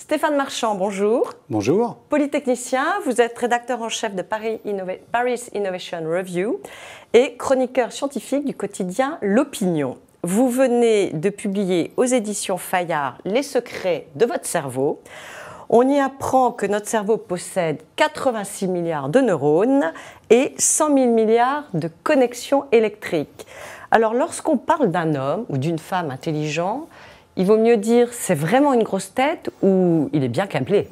Stéphane Marchand, bonjour. Bonjour. Polytechnicien, vous êtes rédacteur en chef de Paris Innovation Review et chroniqueur scientifique du quotidien L'Opinion. Vous venez de publier aux éditions Fayard Les secrets de votre cerveau. On y apprend que notre cerveau possède 86 milliards de neurones et 100 000 milliards de connexions électriques. Alors lorsqu'on parle d'un homme ou d'une femme intelligent, il vaut mieux dire c'est vraiment une grosse tête ou il est bien câblé.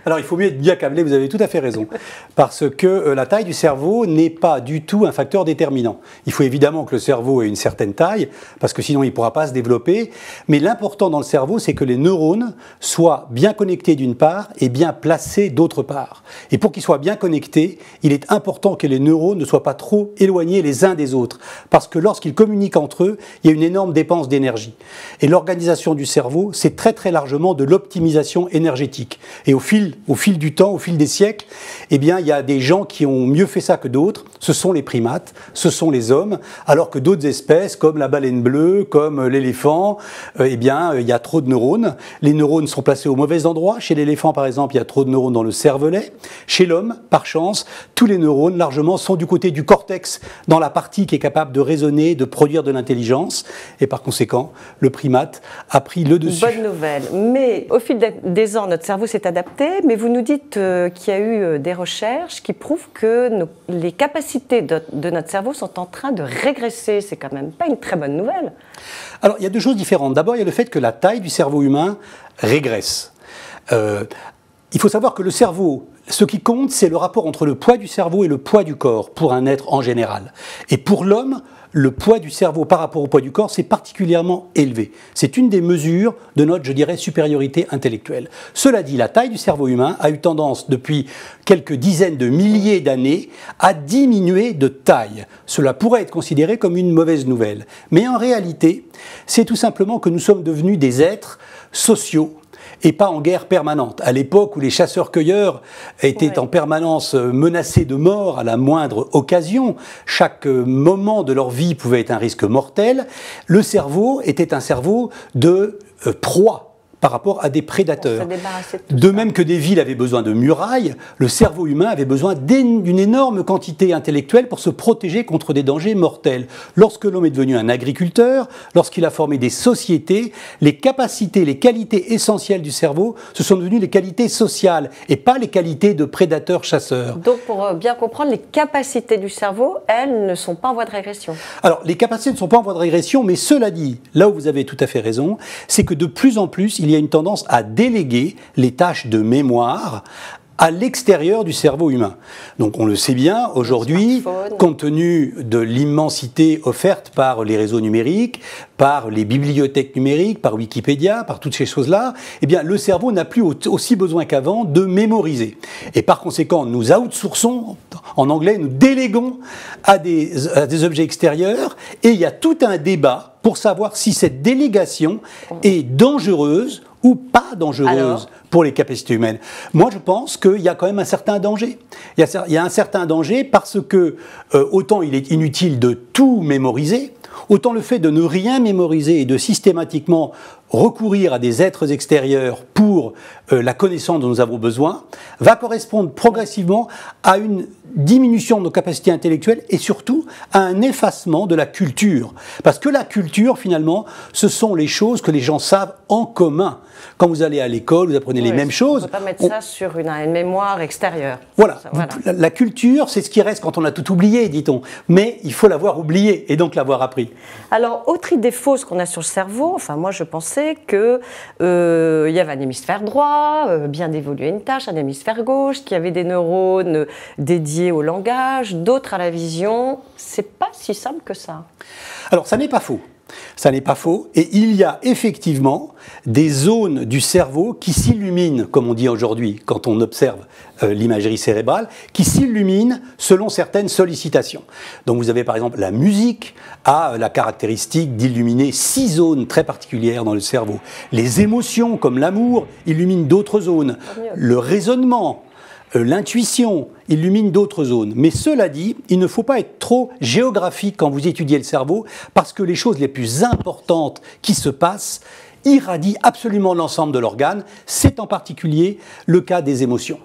Alors il faut mieux être bien câblé, vous avez tout à fait raison, parce que la taille du cerveau n'est pas du tout un facteur déterminant. Il faut évidemment que le cerveau ait une certaine taille, parce que sinon il ne pourra pas se développer, mais l'important dans le cerveau, c'est que les neurones soient bien connectés d'une part et bien placés d'autre part. Et pour qu'ils soient bien connectés, il est important que les neurones ne soient pas trop éloignés les uns des autres, parce que lorsqu'ils communiquent entre eux, il y a une énorme dépense d'énergie. Et l'organisation du cerveau, c'est très largement de l'optimisation énergétique. Et au fil du temps, au fil des siècles, eh bien, il y a des gens qui ont mieux fait ça que d'autres. Ce sont les primates, ce sont les hommes, alors que d'autres espèces, comme la baleine bleue, comme l'éléphant, eh bien, il y a trop de neurones. Les neurones sont placés au mauvais endroit. Chez l'éléphant, par exemple, il y a trop de neurones dans le cervelet. Chez l'homme, par chance, tous les neurones, largement, sont du côté du cortex, dans la partie qui est capable de raisonner, de produire de l'intelligence. Et par conséquent, le primate a pris le dessus. Bonne nouvelle. Mais au fil des ans, notre cerveau s'est adapté, mais vous nous dites qu'il y a eu des recherches qui prouvent que les capacités de notre cerveau sont en train de régresser. C'est quand même pas une très bonne nouvelle. Alors, il y a deux choses différentes. D'abord, il y a le fait que la taille du cerveau humain régresse. Il faut savoir que le cerveau, ce qui compte, c'est le rapport entre le poids du cerveau et le poids du corps, pour un être en général. Et pour l'homme, le poids du cerveau par rapport au poids du corps, c'est particulièrement élevé. C'est une des mesures de notre, je dirais, supériorité intellectuelle. Cela dit, la taille du cerveau humain a eu tendance, depuis quelques dizaines de milliers d'années, à diminuer de taille. Cela pourrait être considéré comme une mauvaise nouvelle. Mais en réalité, c'est tout simplement que nous sommes devenus des êtres sociaux, et pas en guerre permanente. À l'époque où les chasseurs-cueilleurs étaient en permanence menacés de mort à la moindre occasion, chaque moment de leur vie pouvait être un risque mortel, le cerveau était un cerveau de proie par rapport à des prédateurs. De même que des villes avaient besoin de murailles, le cerveau humain avait besoin d'une énorme quantité intellectuelle pour se protéger contre des dangers mortels. Lorsque l'homme est devenu un agriculteur, lorsqu'il a formé des sociétés, les capacités, les qualités essentielles du cerveau, ce sont devenues les qualités sociales et pas les qualités de prédateurs-chasseurs. Donc pour bien comprendre, les capacités du cerveau, elles ne sont pas en voie de régression. Alors les capacités ne sont pas en voie de régression, mais cela dit, là où vous avez tout à fait raison, c'est que de plus en plus, il y a une tendance à déléguer les tâches de mémoire à l'extérieur du cerveau humain. Donc on le sait bien, aujourd'hui, compte tenu de l'immensité offerte par les réseaux numériques, par les bibliothèques numériques, par Wikipédia, par toutes ces choses-là, eh bien le cerveau n'a plus aussi besoin qu'avant de mémoriser. Et par conséquent, nous outsourçons, en anglais, nous déléguons à des objets extérieurs, et il y a tout un débat pour savoir si cette délégation est dangereuse ou pas dangereuse pour les capacités humaines. Moi, je pense qu'il y a quand même un certain danger. Il y a un certain danger parce que autant il est inutile de tout mémoriser, autant le fait de ne rien mémoriser et de systématiquement recourir à des êtres extérieurs pour la connaissance dont nous avons besoin va correspondre progressivement à une diminution de nos capacités intellectuelles et surtout à un effacement de la culture. Parce que la culture, finalement, ce sont les choses que les gens savent en commun. Quand vous allez à l'école, vous apprenez les mêmes choses. On ne peut pas mettre ça sur une mémoire extérieure. Voilà. La culture, c'est ce qui reste quand on a tout oublié, dit-on. Mais il faut l'avoir oublié et donc l'avoir appris. Alors, autre idée fausse qu'on a sur le cerveau, enfin moi je pensais qu'il y avait un hémisphère droit, bien dévolu à une tâche, un hémisphère gauche, qu'il y avait des neurones dédiés au langage, d'autres à la vision. C'est pas si simple que ça. Alors, ça n'est pas faux. Ça n'est pas faux. Et il y a effectivement des zones du cerveau qui s'illuminent, comme on dit aujourd'hui quand on observe l'imagerie cérébrale, qui s'illuminent selon certaines sollicitations. Donc vous avez par exemple la musique a la caractéristique d'illuminer 6 zones très particulières dans le cerveau. Les émotions comme l'amour illuminent d'autres zones. Le raisonnement, l'intuition illumine d'autres zones. Mais cela dit, il ne faut pas être trop géographique quand vous étudiez le cerveau, parce que les choses les plus importantes qui se passent, irradie absolument l'ensemble de l'organe. C'est en particulier le cas des émotions.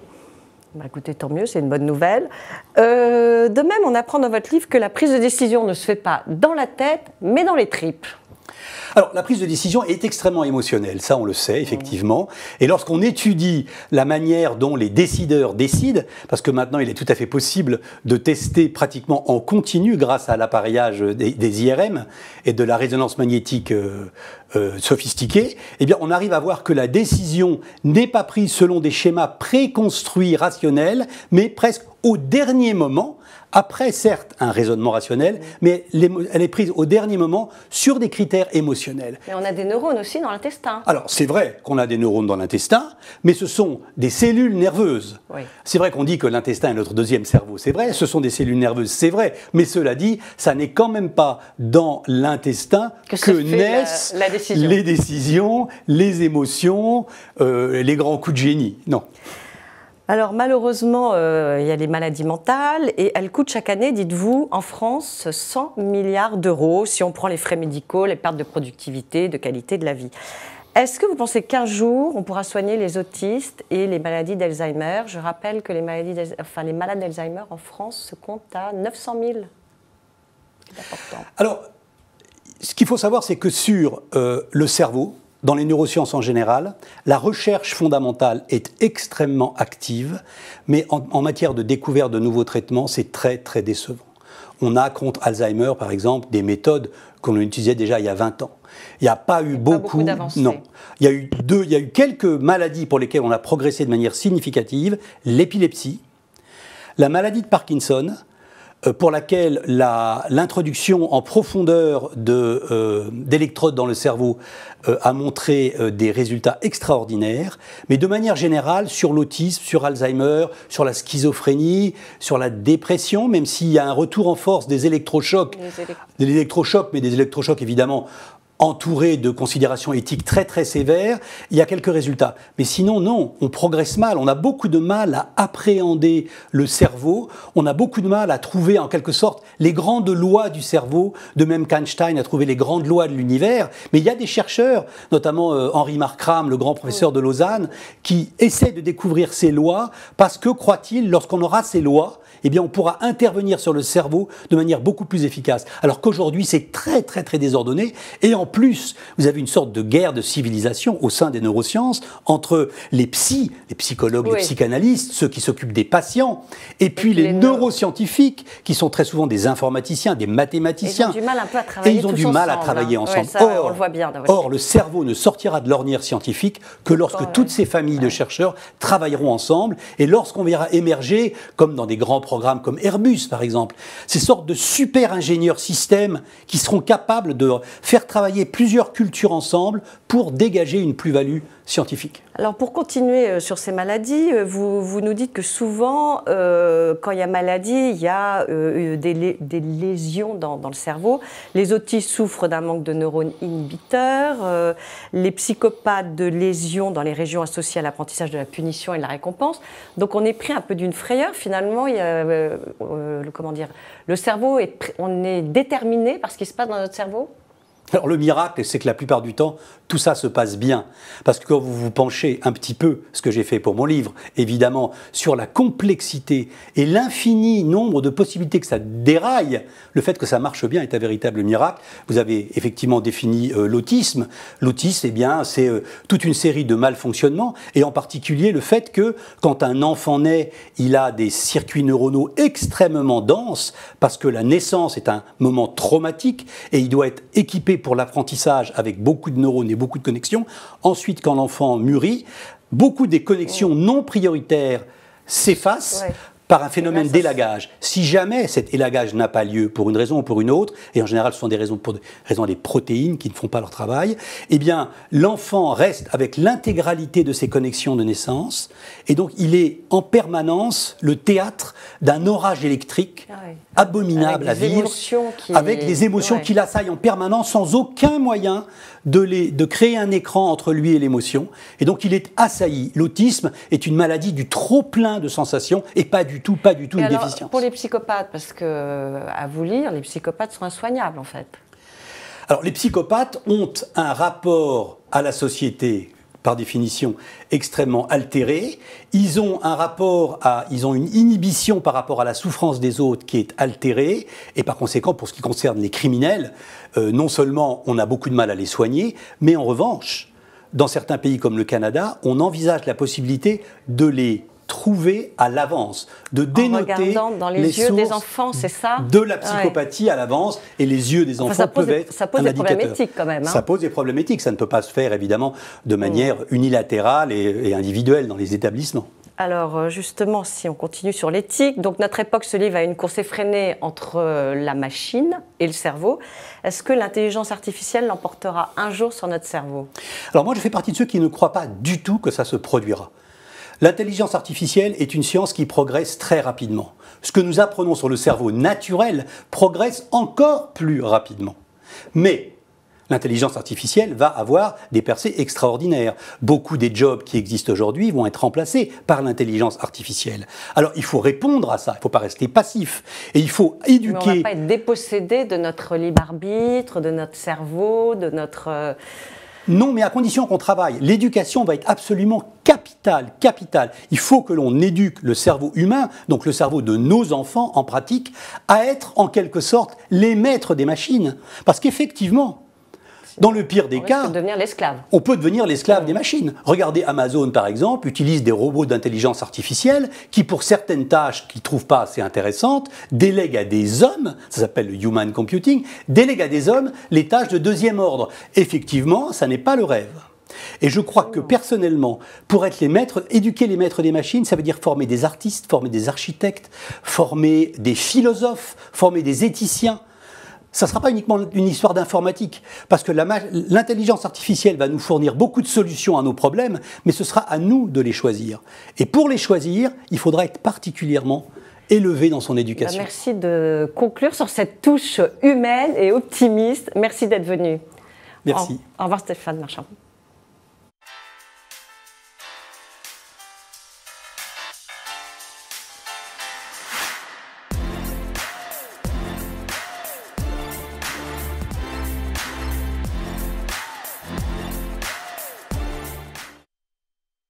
Bah écoutez, tant mieux, c'est une bonne nouvelle. De même, on apprend dans votre livre que la prise de décision ne se fait pas dans la tête, mais dans les tripes. Alors, la prise de décision est extrêmement émotionnelle, ça on le sait, effectivement. Et lorsqu'on étudie la manière dont les décideurs décident, parce que maintenant il est tout à fait possible de tester pratiquement en continu grâce à l'appareillage des IRM et de la résonance magnétique sophistiquée, eh bien on arrive à voir que la décision n'est pas prise selon des schémas préconstruits rationnels, mais presque au dernier moment, après certes un raisonnement rationnel, mais elle est prise au dernier moment sur des critères émotionnels. Mais on a des neurones aussi dans l'intestin. Alors c'est vrai qu'on a des neurones dans l'intestin, mais ce sont des cellules nerveuses. Oui. C'est vrai qu'on dit que l'intestin est notre deuxième cerveau, c'est vrai, ce sont des cellules nerveuses, c'est vrai, mais cela dit, ça n'est quand même pas dans l'intestin que naissent les décisions, les émotions, les grands coups de génie. Non. Alors malheureusement, il y a les maladies mentales et elles coûtent chaque année, dites-vous, en France, 100 milliards d'euros si on prend les frais médicaux, les pertes de productivité, de qualité de la vie. Est-ce que vous pensez qu'un jour, on pourra soigner les autistes et les maladies d'Alzheimer? Je rappelle que les malades d'Alzheimer en France se comptent à 900 000. C'est important. Alors, ce qu'il faut savoir, c'est que sur le cerveau, dans les neurosciences en général, la recherche fondamentale est extrêmement active, mais en matière de découverte de nouveaux traitements, c'est très très décevant. On a contre Alzheimer, par exemple, des méthodes qu'on utilisait déjà il y a 20 ans. Il n'y a pas eu beaucoup d'avancées. Non. Il y a eu quelques maladies pour lesquelles on a progressé de manière significative, l'épilepsie, la maladie de Parkinson, pour laquelle l'introduction en profondeur d'électrodes dans le cerveau a montré des résultats extraordinaires, mais de manière générale, sur l'autisme, sur Alzheimer, sur la schizophrénie, sur la dépression, même s'il y a un retour en force des électrochocs, mais des électrochocs évidemment entouré de considérations éthiques très très sévères, il y a quelques résultats. Mais sinon, non, on progresse mal, on a beaucoup de mal à appréhender le cerveau, on a beaucoup de mal à trouver en quelque sorte les grandes lois du cerveau, de même qu'Einstein a trouvé les grandes lois de l'univers, mais il y a des chercheurs, notamment Henri Markram, le grand professeur de Lausanne, qui essaient de découvrir ces lois parce que, croit-il, lorsqu'on aura ces lois, eh bien on pourra intervenir sur le cerveau de manière beaucoup plus efficace. Alors qu'aujourd'hui, c'est très très très désordonné, et en plus, vous avez une sorte de guerre de civilisation au sein des neurosciences entre les psychologues, les psychanalystes, ceux qui s'occupent des patients, et puis les neuroscientifiques, qui sont très souvent des informaticiens, des mathématiciens. Ils ont du mal un peu à travailler ensemble. Et ils ont du mal à travailler ensemble. Ouais, ça, on le voit bien. Or, le cerveau ne sortira de l'ornière scientifique que lorsque toutes ces familles de chercheurs travailleront ensemble, et lorsqu'on verra émerger, comme dans des grands programmes comme Airbus par exemple, ces sortes de super ingénieurs systèmes qui seront capables de faire travailler plusieurs cultures ensemble pour dégager une plus-value scientifique. Alors pour continuer sur ces maladies, vous nous dites que souvent, quand il y a maladie, il y a des lésions dans le cerveau. Les autistes souffrent d'un manque de neurones inhibiteurs, les psychopathes de lésions dans les régions associées à l'apprentissage de la punition et de la récompense. Donc on est pris un peu d'une frayeur. Finalement, il y a, le cerveau, on est déterminé par ce qui se passe dans notre cerveau. Alors le miracle, c'est que la plupart du temps, tout ça se passe bien. Parce que quand vous vous penchez un petit peu, ce que j'ai fait pour mon livre, évidemment, sur la complexité et l'infini nombre de possibilités que ça déraille, le fait que ça marche bien est un véritable miracle. Vous avez effectivement défini l'autisme. L'autisme, eh bien, c'est toute une série de malfonctionnements, et en particulier le fait que quand un enfant naît, il a des circuits neuronaux extrêmement denses, parce que la naissance est un moment traumatique, et il doit être équipé pour l'apprentissage avec beaucoup de neurones et beaucoup de connexions. Ensuite, quand l'enfant mûrit, beaucoup des connexions non prioritaires s'effacent par un phénomène d'élagage. Si jamais cet élagage n'a pas lieu pour une raison ou pour une autre, et en général ce sont des raisons des protéines qui ne font pas leur travail, eh bien l'enfant reste avec l'intégralité de ses connexions de naissance, et donc il est en permanence le théâtre d'un orage électrique abominable à vivre, avec les émotions qui l'assaillent en permanence sans aucun moyen de créer un écran entre lui et l'émotion. Et donc il est assailli. L'autisme est une maladie du trop-plein de sensations et pas du tout une déficience. Pour les psychopathes, parce que, à vous lire, les psychopathes sont insoignables en fait. Alors, les psychopathes ont un rapport à la société, par définition, extrêmement altéré. Ils ont une inhibition par rapport à la souffrance des autres qui est altérée. Et par conséquent, pour ce qui concerne les criminels, non seulement on a beaucoup de mal à les soigner, mais en revanche, dans certains pays comme le Canada, on envisage la possibilité de les trouver à l'avance, de dénoter en regardant dans les yeux des enfants, c'est ça, de la psychopathie à l'avance, et les yeux des enfants peuvent être ça pose un des indicateur. problèmes éthiques quand même. Ça pose des problèmes éthiques, ça ne peut pas se faire évidemment de manière unilatérale et individuelle dans les établissements. Alors justement, si on continue sur l'éthique, donc notre époque se livre à une course effrénée entre la machine et le cerveau. Est-ce que l'intelligence artificielle l'emportera un jour sur notre cerveau? Alors moi, je fais partie de ceux qui ne croient pas du tout que ça se produira. L'intelligence artificielle est une science qui progresse très rapidement. Ce que nous apprenons sur le cerveau naturel progresse encore plus rapidement. Mais l'intelligence artificielle va avoir des percées extraordinaires. Beaucoup des jobs qui existent aujourd'hui vont être remplacés par l'intelligence artificielle. Alors il faut répondre à ça, il ne faut pas rester passif. Et il faut éduquer... Mais on ne va pas être dépossédé de notre libre arbitre, de notre cerveau, de notre... Non, mais à condition qu'on travaille. L'éducation va être absolument capitale. Il faut que l'on éduque le cerveau humain, donc le cerveau de nos enfants en pratique, à être en quelque sorte les maîtres des machines. Parce qu'effectivement, dans le pire des cas, on peut devenir l'esclave des machines. Regardez, Amazon, par exemple, utilise des robots d'intelligence artificielle qui, pour certaines tâches qu'ils ne trouvent pas assez intéressantes, délèguent à des hommes, ça s'appelle le human computing, délèguent à des hommes les tâches de deuxième ordre. Effectivement, ça n'est pas le rêve. Et je crois que personnellement, pour être éduquer les maîtres des machines, ça veut dire former des artistes, former des architectes, former des philosophes, former des éthiciens. Ça ne sera pas uniquement une histoire d'informatique, parce que l'intelligence artificielle va nous fournir beaucoup de solutions à nos problèmes, mais ce sera à nous de les choisir. Et pour les choisir, il faudra être particulièrement élevé dans son éducation. Merci de conclure sur cette touche humaine et optimiste. Merci d'être venu. Merci. Au revoir Stéphane Marchand.